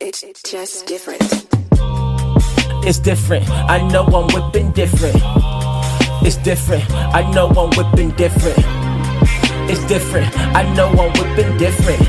It's just different. It's different. I know I'm whipping different. It's different. I know I'm whipping different. It's different. I know I'm whipping different.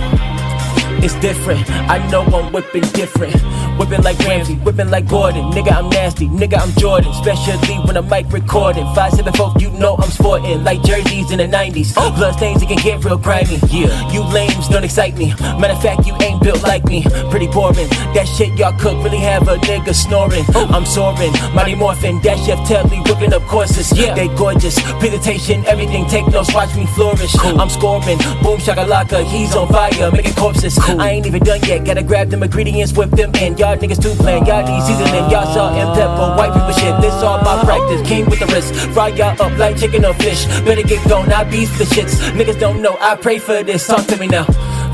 It's different. I know I'm whipping different. Whipping like Ramsey, whipping like Gordon. Nigga, I'm nasty. Nigga, I'm Jordan. Especially when I'm mic recording. 5'7", you know I'm sporting like jerseys in the 90s. Blood stains, it can get real grimy. Yeah, you lames don't excite me. Matter of fact, you ain't built like me. Pretty boring. That shit y'all cook really have a nigga snoring. I'm soaring, mighty morphin'. That Chef Telly whipping up courses. Yeah, they gorgeous. Presentation, everything. Take notes, watch me flourish. I'm scoring. Boom shakalaka, he's on fire, making corpses. I ain't even done yet. Gotta grab them ingredients, whip them in. Y'all niggas too plain. Y'all need seasoning. Y'all salt and pepper. White people shit. This all my practice. King with the wrist. Fry y'all up like chicken or fish. Better get gone. I beef the shits. Niggas don't know. I pray for this. Talk to me now.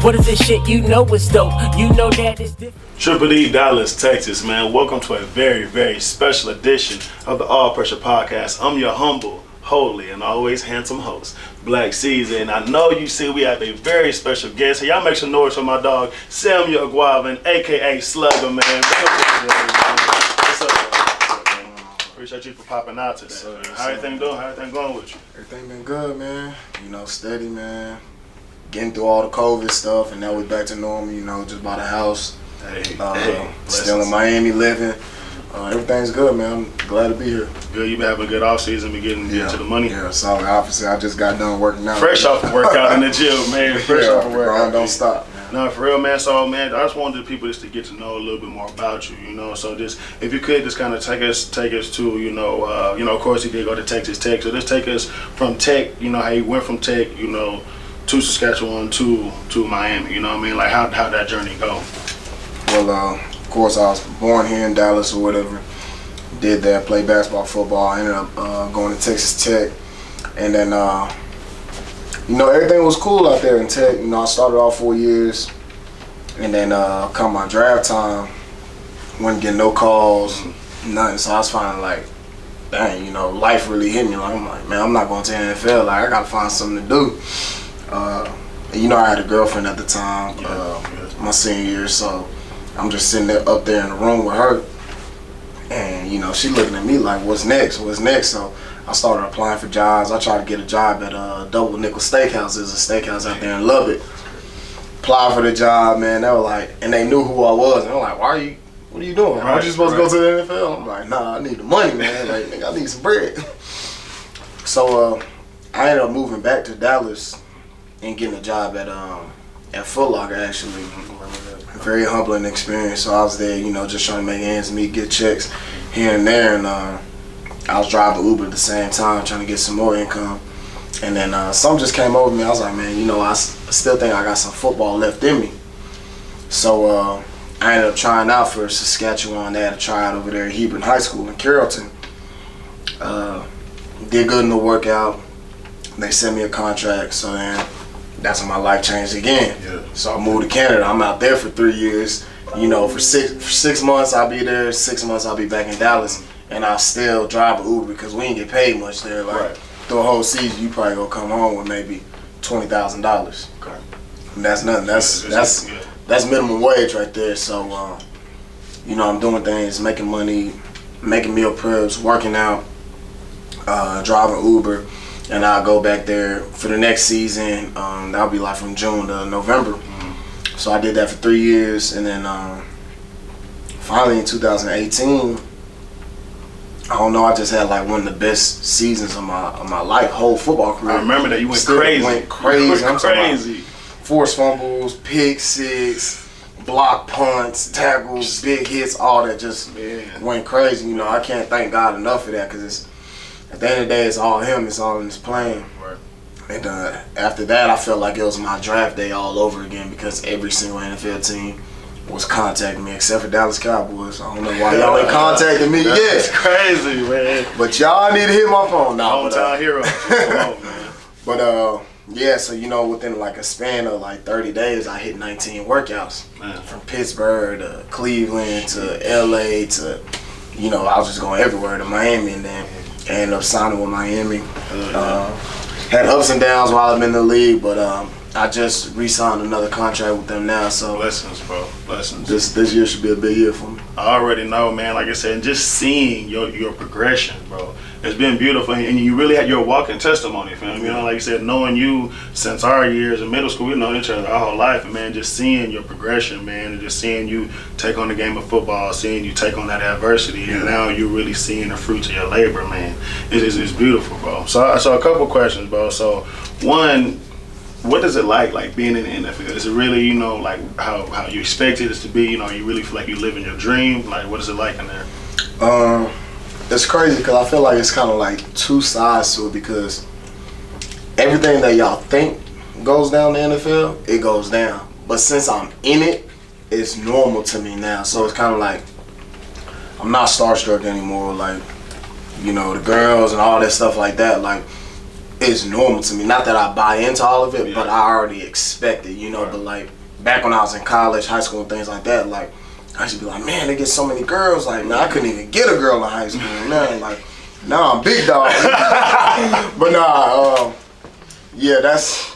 What is this shit? You know it's dope. You know that it's different. Triple D, Dallas, Texas, man. Welcome to a very, very special edition of the All Pressure Podcast. I'm your humble, holy, and always handsome host, Black Ceasar. And I know you see we have a very special guest. Y'all make some noise for my dog, Sam Eguavoen, a.k.a. Slugger, man. What's up, man? Appreciate you for popping out today. How everything doing? How everything going with you? Everything been good, man. You know, steady, man. Getting through all the COVID stuff, and now we're back to normal, you know, just bought a house. Still in Miami living. Everything's good, man. I'm glad to be here. Good, you been having a good off season, been getting to the money. Yeah, solid. Obviously, I just got done working out. Fresh off the workout in the gym, man. Fresh off the workout. Don't stop, man. No, for real, man. So, man, I just wanted the people just to get to know a little bit more about you, you know. So, just if you could, just kind of take us to, you know, of course, you did go to Texas Tech. So, just take us from Tech, you know, how you went from Tech, you know, to Saskatchewan to Miami. You know what I mean? Like, how'd that journey go? Well, of course, I was born here in Dallas or whatever. Did that, played basketball, football. I ended up going to Texas Tech, and then you know, everything was cool out there in Tech. You know, I started off 4 years, and then come my draft time, wasn't getting no calls, nothing. So I was finally like, dang, you know, life really hit me. Like, I'm like, man, I'm not going to the NFL. Like, I gotta find something to do. And, you know, I had a girlfriend at the time, my senior year, so I'm just sitting there up there in the room with her. And, you know, she looking at me like, what's next? What's next? So I started applying for jobs. I tried to get a job at Double Nickel Steakhouse. There's a steakhouse out there in Lubbock. Applied for the job, man. They were like, and they knew who I was. And they're like, what are you doing? Aren't you supposed to go to the NFL? I'm like, nah, I need the money, man. Like, nigga, I need some bread. So I ended up moving back to Dallas and getting a job at Foot Locker, actually. Very humbling experience. So I was there, you know, just trying to make ends meet, get checks here and there, and I was driving Uber at the same time, trying to get some more income. And then something just came over me. I was like, man, you know, I still think I got some football left in me. So I ended up trying out for Saskatchewan. They had a tryout over there at Hebron High School in Carrollton. Did good in the workout. They sent me a contract, so then that's when my life changed again. Yeah. So I moved to Canada. I'm out there for 3 years. You know, for six months I'll be there. 6 months I'll be back in Dallas, and I still drive an Uber because we ain't get paid much there. Like through a whole season, you probably gonna come home with maybe $20,000. Okay. And that's nothing. That's minimum wage right there. So you know, I'm doing things, making money, making meal preps, working out, driving Uber. And I'll go back there for the next season. That'll be like from June to November. Mm-hmm. So I did that for 3 years, and then finally in 2018, I don't know, I just had like one of the best seasons of my life, whole football career. I remember that you went crazy. I'm crazy. Forced fumbles, pick six, block punts, tackles, big hits, all that just went crazy. You know, I can't thank God enough for that, because it's, at the end of the day, it's all him. It's all in his plan. Right. And after that, I felt like it was my draft day all over again, because every single NFL team was contacting me except for Dallas Cowboys. I don't know why y'all ain't contacting me yet. It's crazy, man. But y'all need to hit my phone now. Hometown hero. Come on, man. But yeah, so you know, within like a span of like 30 days, I hit 19 workouts. Man. From Pittsburgh to Cleveland to LA to, you know, I was just going everywhere to Miami, and then ended up signing with Miami. Had ups and downs while I'm in the league, but I just re-signed another contract with them now, so Blessings, bro. Blessings. this year should be a big year for me. I already know, man. Like I said, and just seeing your progression, bro. It's been beautiful, and you really had your walking testimony, fam. You know, like you said, knowing you since our years in middle school, we've known each other our whole life, and man, just seeing your progression, man, and just seeing you take on the game of football, seeing you take on that adversity, and now you're really seeing the fruits of your labor, man. It's beautiful, bro. So a couple questions, bro. So one, what is it like being in the NFL? Is it really, you know, like how you expected it to be? You know, you really feel like you living your dream? Like, what is it like in there? It's crazy because I feel like it's kind of like two sides to it, because everything that y'all think goes down in the NFL, it goes down. But since I'm in it, it's normal to me now. So it's kind of like I'm not starstruck anymore. Like, you know, the girls and all that stuff like that, like, it's normal to me. Not that I buy into all of it, but I already expect it, you know. Right. But like back when I was in college, high school, and things like that, like, I used to be like, man, they get so many girls. Like, man, I couldn't even get a girl in high school. Man, like, now I'm big dog. But nah, yeah, that's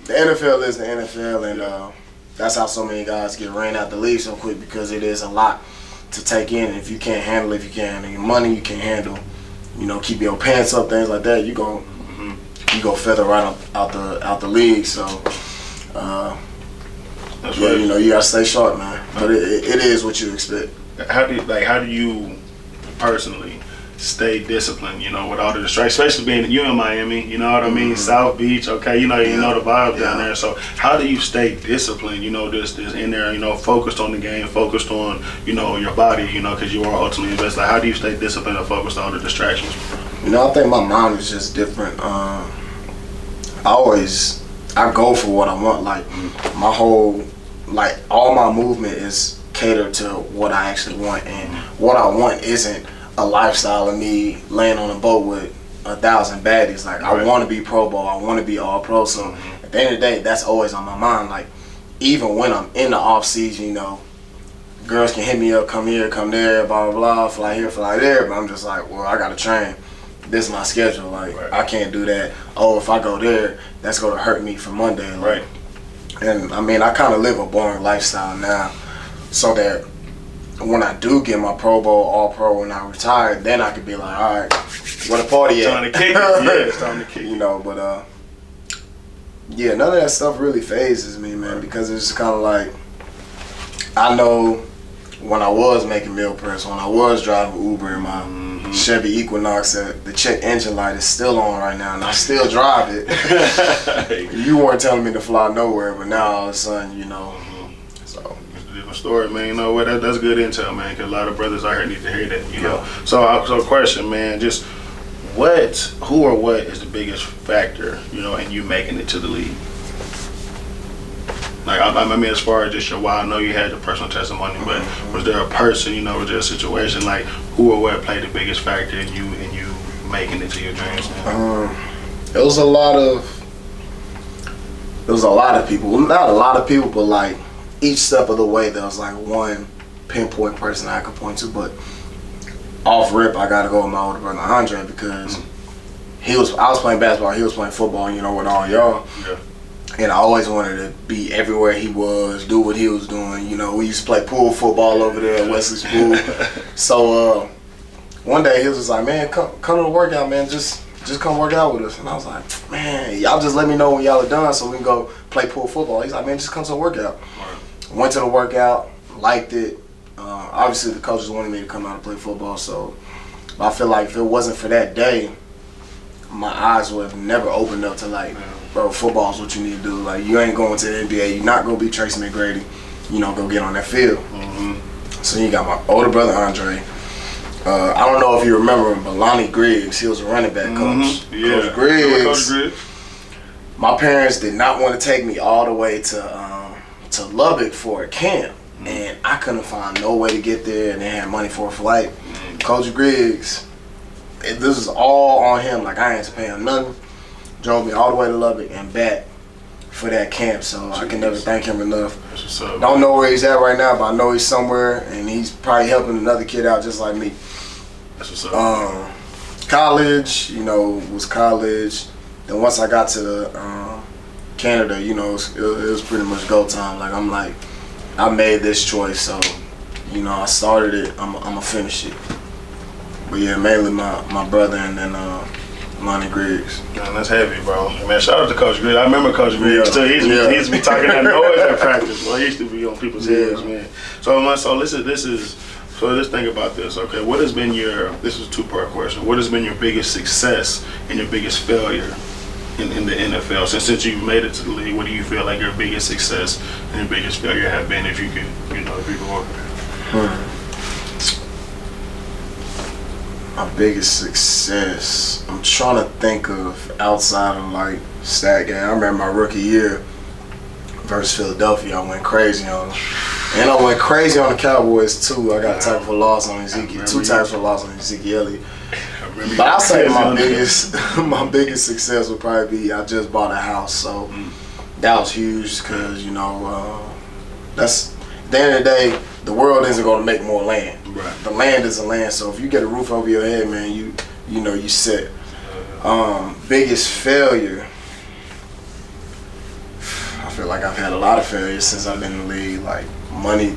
the NFL is the NFL, and that's how so many guys get ran out the league so quick, because it is a lot to take in. And if you can't handle it, if you can't handle your money, you can't handle, you know, keep your pants up, things like that, you go feather right out the league. So. That's yeah, right. you know, you gotta stay sharp, man. But it is what you expect. How do you personally stay disciplined? You know, with all the distractions, especially being you in Miami. You know what I mean? South Beach. Okay, you know the vibe down there. So how do you stay disciplined? You know, this in there. You know, focused on the game, focused on your body. You know, because you are ultimately invested. Like, how do you stay disciplined and focused on the distractions? You know, I think my mind is just different. I go for what I want. Like my whole, like all my movement is catered to what I actually want, and what I want isn't a lifestyle of me laying on a boat with 1,000 baddies. Like, right. I want to be Pro Bowl. I want to be All Pro. So at the end of the day, that's always on my mind. Like, even when I'm in the off season, you know, girls can hit me up, come here, come there, blah blah blah, fly here, fly there. But I'm just like, well, I gotta train. This is my schedule. Like, right. I can't do that. Oh, if I go there, that's gonna hurt me for Monday. Like, right. And I mean, I kind of live a boring lifestyle now, so that when I do get my Pro Bowl, All Pro, when I retire, then I could be like, all right, where the party at? Time to kick it. Yeah, it's time to kick it. You know, but yeah, none of that stuff really phases me, man, because it's just kind of like, I know when I was making meal press, when I was driving Uber in my Chevy Equinox, the check engine light is still on right now, and I still drive it. You weren't telling me to fly nowhere, but now all of a sudden, you know. So it's a different story, man. You know what? That's good intel, man. Because a lot of brothers out here need to hear that. You know. So question, man. Just who or what is the biggest factor, in you making it to the league? Like, I mean, as far as just your why, I know you had the personal testimony, but was there a person, was there a situation, like, who or what played the biggest factor in you making it to your dreams? It was a lot of people. Well, not a lot of people, but like each step of the way, there was like one pinpoint person I could point to. But off rip, I got to go with my older brother Andre, because I was playing basketball, he was playing football, with all y'all. Yeah. And I always wanted to be everywhere he was, do what he was doing. We used to play pool football over there at Wesley School. So one day he was just like, man, come to the workout, man. Just come work out with us. And I was like, man, y'all just let me know when y'all are done so we can go play pool football. He's like, man, just come to the workout. Right. Went to the workout, liked it. Obviously the coaches wanted me to come out and play football. So I feel like if it wasn't for that day, my eyes would have never opened up to like, bro, football's what you need to do. Like, you ain't going to the NBA. You're not going to be Tracy McGrady. Go get on that field. So you got my older brother, Andre. I don't know if you remember him, but Lonnie Griggs, he was a running back coach. Yeah. Coach Griggs. My parents did not want to take me all the way to Lubbock for a camp. And I couldn't find no way to get there, and they had money for a flight. Coach Griggs, this is all on him. Like, I ain't to pay him nothing. Drove me all the way to Lubbock and back for that camp, so I can never thank him enough. Don't know where he's at right now, but I know he's somewhere, and he's probably helping another kid out just like me. That's what's up. College, was college. Then once I got to Canada, you know, it was pretty much go time. Like I'm like, I made this choice, so you know, I started it. I'm gonna finish it. But yeah, mainly my brother and then Lonnie Griggs. Man, that's heavy, bro. Man, shout out to Coach Griggs. I remember Coach Griggs too. He used to be talking that noise at practice. Well, he used to be on people's heads, man. So let's think about this. Okay, what has been this is a two-part question. What has been your biggest success and your biggest failure in the NFL? Since you made it to the league, what do you feel like your biggest success and your biggest failure have been, if you could work with My biggest success, I'm trying to think of outside of like stat game. I remember my rookie year versus Philadelphia, I went crazy on them. And I went crazy on the Cowboys too. I got tackled for loss on Ezekiel, 2 tackles for loss on Ezekiel Elliott. But I'll say my biggest success would probably be I just bought a house, so that was huge because, you know, that's at the end of the day, the world isn't going to make more land. Right. The land is a land, so if you get a roof over your head, man, you know you set. Biggest failure, I feel like I've had a lot of failures since I've been in the league. Like money,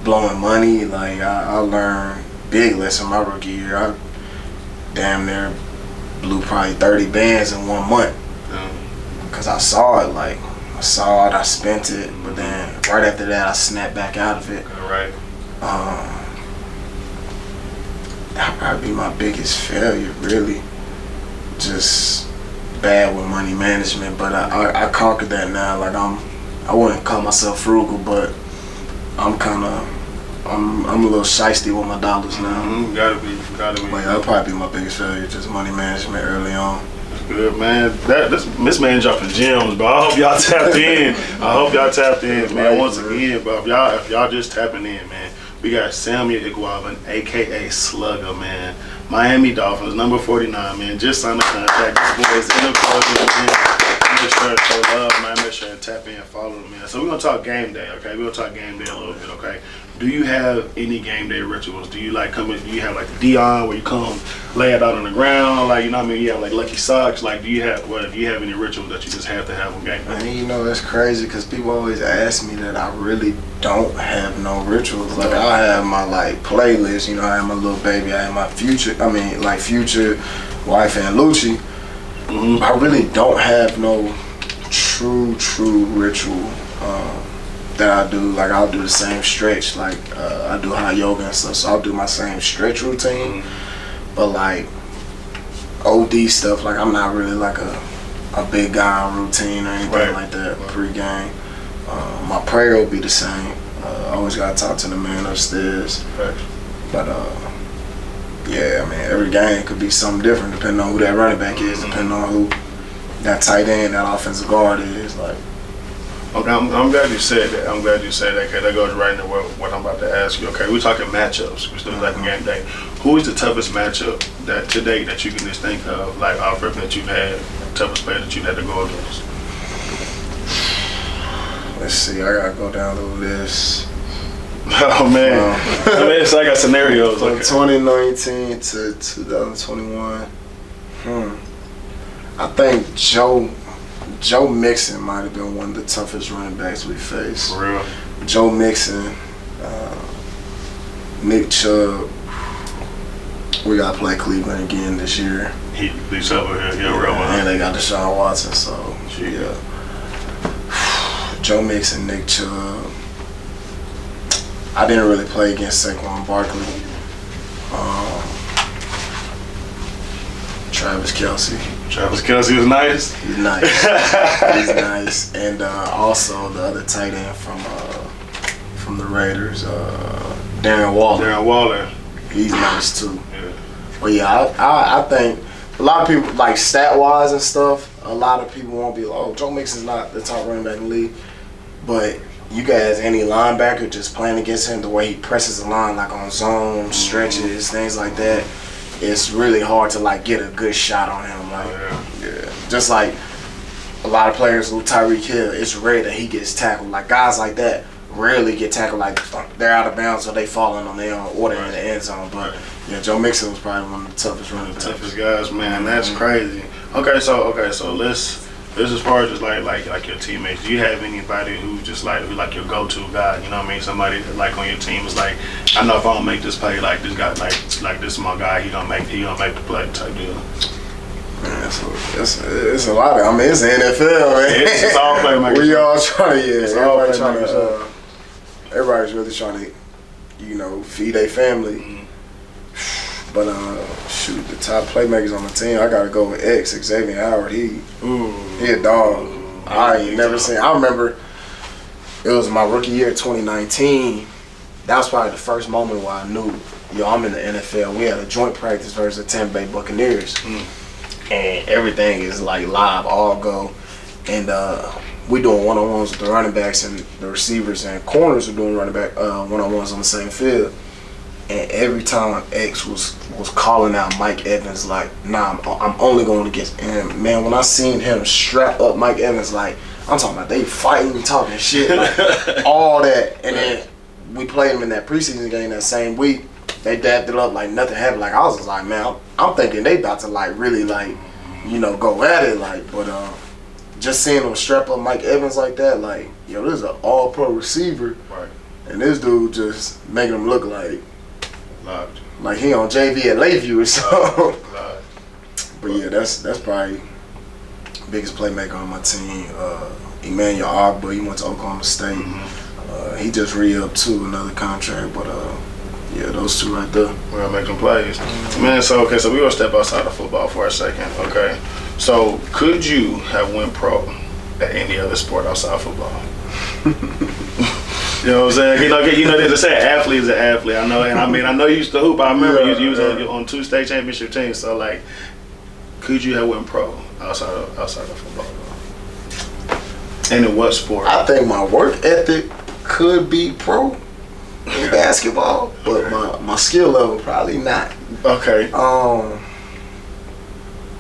blowing money. Like I learned big lesson my rookie year. I damn near blew probably 30 bands in 1 month because I saw it. Like I saw it, I spent it, but then right after that I snapped back out of it. Right. That'd probably be my biggest failure, really. Just bad with money management, but I conquered that now. Like I wouldn't call myself frugal, but I'm a little shiesty with my dollars now. Gotta be. But that'd probably be my biggest failure, just money management early on. Good, man. This man dropping gems, bro. I hope y'all tapped in. Man. Once again, bro. If y'all just tapping in, man. We got Sam Eguavoen, aka Slugger, man. Miami Dolphins, number 49, man. Just signed a contract. This boy is in the closet, man. Make sure to show love, man. Make sure to tap in and follow him, man. So we're gonna talk game day, okay? We're gonna talk game day a little bit, okay? Do you have any game day rituals? Do you like do you have like the Dion where you come lay it out on the ground? Like, you know what I mean? You have like lucky socks. Like, do you have any rituals that you just have to have on game day? Man, you know, that's crazy because people always ask me that. I really don't have no rituals. Like, I have my like playlist, you know, I have my little baby, I have my future wife and Lucci. I really don't have no true ritual that I do. Like, I'll do the same stretch. Like, I do hot yoga and stuff, so I'll do my same stretch routine. But like OD stuff, like I'm not really like a big guy on routine or anything like that pre-game. My prayer will be the same. I always gotta talk to the man upstairs. But yeah, I mean, every game could be something different depending on who that running back is, depending on who that tight end, that offensive guard is. Like, okay, I'm glad you said that. Because that goes right into what I'm about to ask you. Okay, we're talking matchups. We're still talking game day. Who is the toughest matchup that today that you can just think of, like Alfred, that you've had, toughest player that you've had to go against? Let's see, I gotta go down the list. Oh man, I mean, it's like a scenarios. From 2019 to 2021. I think Joe Mixon might have been one of the toughest running backs we faced. For real. Joe Mixon, Nick Chubb. We got to play Cleveland again this year. These over here, real one. And they got Deshaun Watson, so yeah. Joe Mixon, Nick Chubb. I didn't really play against Saquon Barkley. Travis Kelce. Travis Kelce was nice. He's nice. He's nice. And also the other tight end from the Raiders, Darren Waller. He's nice too. Yeah. But yeah, I think a lot of people, like stat-wise and stuff, a lot of people won't be like, oh, Joe Mixon's not the top running back in the league. But you guys, any linebacker just playing against him, the way he presses the line, like on zone, stretches, things like that, it's really hard to like get a good shot on him. Like, yeah. Just like a lot of players with Tyreek Hill, it's rare that he gets tackled. Like guys like that rarely get tackled, like they're out of bounds or they falling on their own order in the end zone. But yeah, Joe Mixon was probably one of the toughest runners. Toughest guys, man. That's crazy. Okay, so let's Just as far as just like your teammates, do you have anybody who like your go-to guy? You know what I mean? Somebody that, like on your team is like, I know if I don't make this play, like this guy, like this is my guy. He gonna make the play type deal. Man, it's a lot of. I mean, it's the NFL, man. It's all playmakers. We all trying to. It's all playmakers. Everybody's really trying to, feed their family. Mm-hmm. But shoot, the top playmakers on the team, I gotta go with Xavier Howard. He a dog. I ain't never seen. I remember it was my rookie year, 2019. That was probably the first moment where I knew, I'm in the NFL. We had a joint practice versus the Tampa Bay Buccaneers, and everything is like live, all go, and we doing one-on-ones with the running backs and the receivers, and corners are doing running back one-on-ones on the same field. And every time X was calling out Mike Evans, like, nah, I'm only going against. And man, when I seen him strap up Mike Evans, like, I'm talking about they fighting, talking shit, like all that. And then we played him in that preseason game that same week. They dabbed it up like nothing happened. Like I was just like, man, I'm thinking they about to like really like, go at it, like. But just seeing them strap up Mike Evans like that, like, this is an all-pro receiver, Right. and this dude just making him look like. Like he on JV at Lakeview or something. But yeah, that's probably biggest playmaker on my team. Emmanuel Ogba, he went to Oklahoma State. He just re-upped to another contract, but yeah, those two right there. We're gonna make some plays. Man, so we're gonna step outside of football for a second, okay? So could you have went pro at any other sport outside football? You know what I'm saying? There's a saying, athlete is an athlete. I know, and I know you used to hoop. I remember you was on 2 state championship teams. So like, could you have went pro outside of football? And in what sport? I think my work ethic could be pro in basketball, but my skill level probably not. Okay.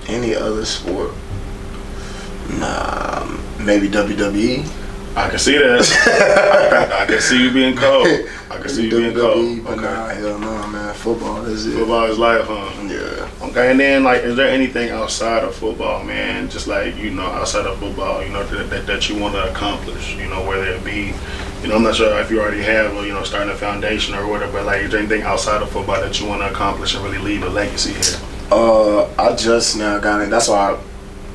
Any other sport? Nah, maybe WWE. I can see that. I can see you being cold. I can see you being cold. But nah, hell no, man. Football is it. Football is life, huh? Yeah. Okay, and then like, is there anything outside of football, man? Just like, outside of football, that you want to accomplish, whether it be, I'm not sure if you already have, or, starting a foundation or whatever, but like, is there anything outside of football that you want to accomplish and really leave a legacy here? I just now got in. That's why I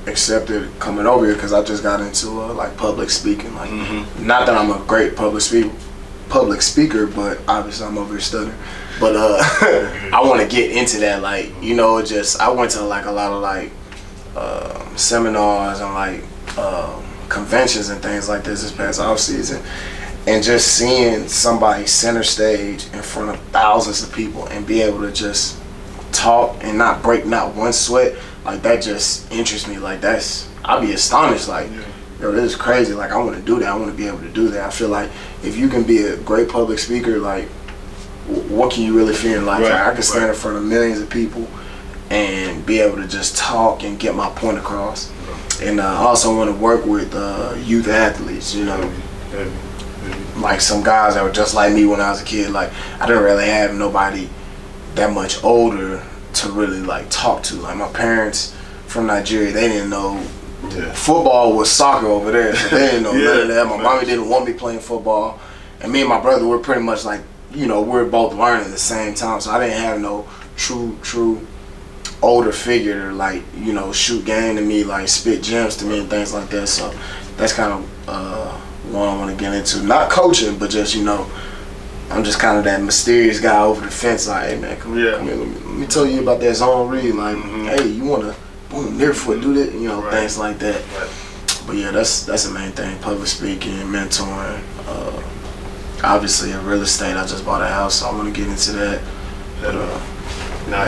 accepted coming over here, because I just got into like public speaking. Like, not that I'm a great public speaker, but obviously I'm over here stuttering. But I want to get into that. Like, I went to like a lot of like seminars and like conventions and things like this past off season, and just seeing somebody center stage in front of thousands of people and be able to just talk and not break not one sweat. Like, that just interests me. Like, I'd be astonished. Like, this is crazy. Like, I want to do that. I want to be able to do that. I feel like if you can be a great public speaker, like, what can you really fear in life? Right, like, I can stand in front of millions of people and be able to just talk and get my point across. And I also want to work with youth athletes, like some guys that were just like me when I was a kid. Like, I didn't really have nobody that much older to really like talk to. Like, my parents from Nigeria, they didn't know football was soccer over there, so they didn't know none of that. My mommy didn't want me playing football, and me and my brother were pretty much like, we're both learning at the same time, so I didn't have no true older figure to like, shoot game to me, like spit gems to me and things like that. So that's kind of what I want to get into. Not coaching, but just, I'm just kind of that mysterious guy over the fence. Like, hey man, come here, let me tell you about that zone read. Like, hey, you want to boom, near foot, do that, things like that. Right. But yeah, that's the main thing. Public speaking, mentoring. Obviously, in real estate, I just bought a house, so I want to get into that. But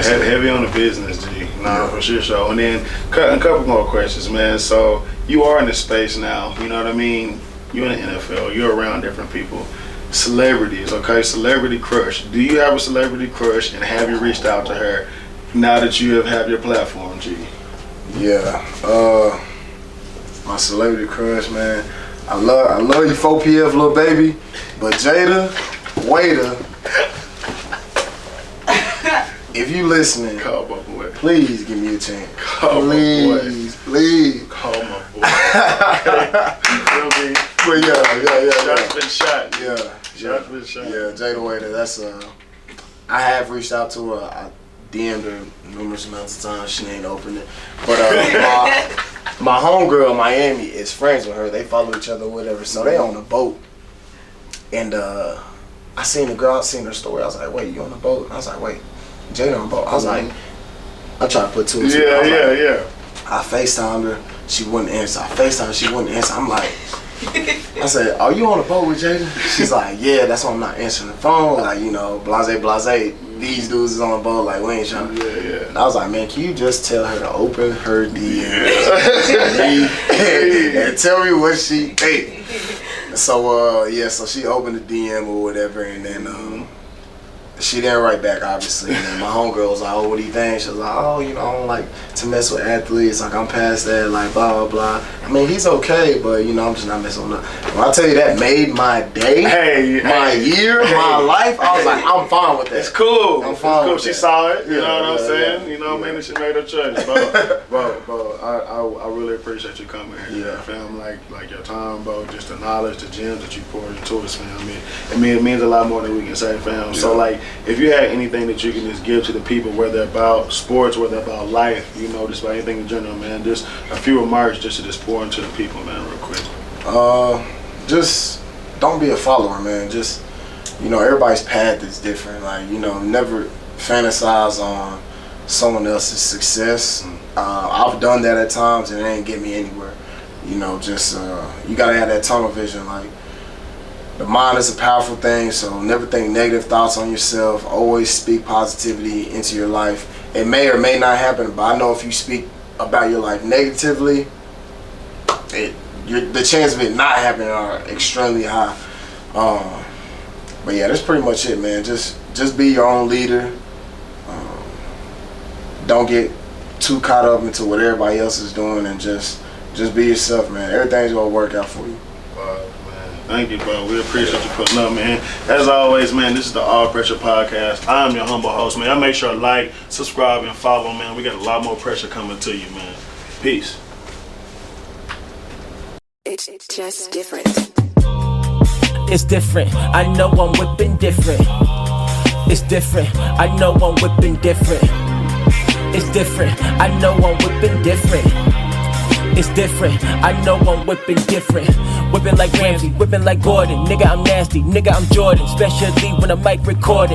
heavy on the business, G. For sure. So, and then a couple more questions, man. So you are in this space now. You know what I mean? You're in the NFL. You're around different people. Celebrities, okay? Celebrity crush. Do you have a celebrity crush, and have you reached out to her now that you have your platform, G? Yeah. My celebrity crush, man. I love you, 4PF, little baby. But Jada, Waiter, if you listening, call my boy. Please give me a chance. Call please, my boy. Please. Call my boy. Feel me? But yeah. Shots been shot. Yeah. Been shot. Yeah, Jada Waiter, that's I have reached out to her. I DM'd her numerous amounts of times. She ain't opened it. But my homegirl in Miami is friends with her. They follow each other, whatever. So they on a boat. And I seen the girl, I seen her story. I was like, wait, you on the boat? I was like, wait, Jada on the boat. I was like, I'm trying to put two and two. Yeah. I FaceTimed her. She wouldn't answer. I FaceTimed her. She wouldn't answer. I'm like, I said, are you on the boat with Jada? She's like, yeah, that's why I'm not answering the phone. Like, you know, blase. These dudes is on the boat. Like, we ain't trying to. Yeah. And I was like, man, can you just tell her to open her DM and tell me what she think? So, so she opened the DM or whatever, and then she didn't write back, obviously. And then my homegirl was like, oh, what do you think? She was like, oh, you know, I don't like to mess with athletes. Like, I'm past that, like, blah, blah, blah. I mean, he's okay, but, you know, I'm just not messing with him. When I tell you that made my day, my year, my life, I was like, I'm fine with that. It's cool. I'm fine with She that. saw it. You know what I'm Yeah. saying? You know what I mean? She made her choice. Bro, I really appreciate you coming here. Yeah. Fam, like your time, bro, just the knowledge, the gems that you poured into us, fam. I mean, it means a lot more than we can say, fam. Yeah. So, like, if you had anything that you can just give to the people, whether about sports, whether about life, you know, just about anything in general, man, just a few remarks just to just pour into the people, man, real quick. Just don't be a follower, man. Just, you know, everybody's path is different. Like, you know, never fantasize on someone else's success. I've done that at times and it ain't get me anywhere. You know, just, you gotta have that tunnel vision. Like, the mind is a powerful thing, so never think negative thoughts on yourself. Always speak positivity into your life. It may or may not happen, but I know if you speak about your life negatively, the chance of it not happening are extremely high. But yeah, that's pretty much it, man. Just be your own leader. Don't get too caught up into what everybody else is doing, and just be yourself, man. Everything's gonna work out for you. Thank you, bro. We appreciate you putting up, man. As always, man, this is the All Pressure Podcast. I'm your humble host, man. I make sure to like, subscribe, and follow, man. We got a lot more pressure coming to you, man. Peace. It's just different. It's different. I know I'm whipping different. It's different. I know I'm whipping different. It's different. I know I'm whipping different. It's different, I know I'm whipping different. Whipping like Ramsey, whipping like Gordon. Nigga, I'm nasty, nigga, I'm Jordan. Especially when I'm mic recording.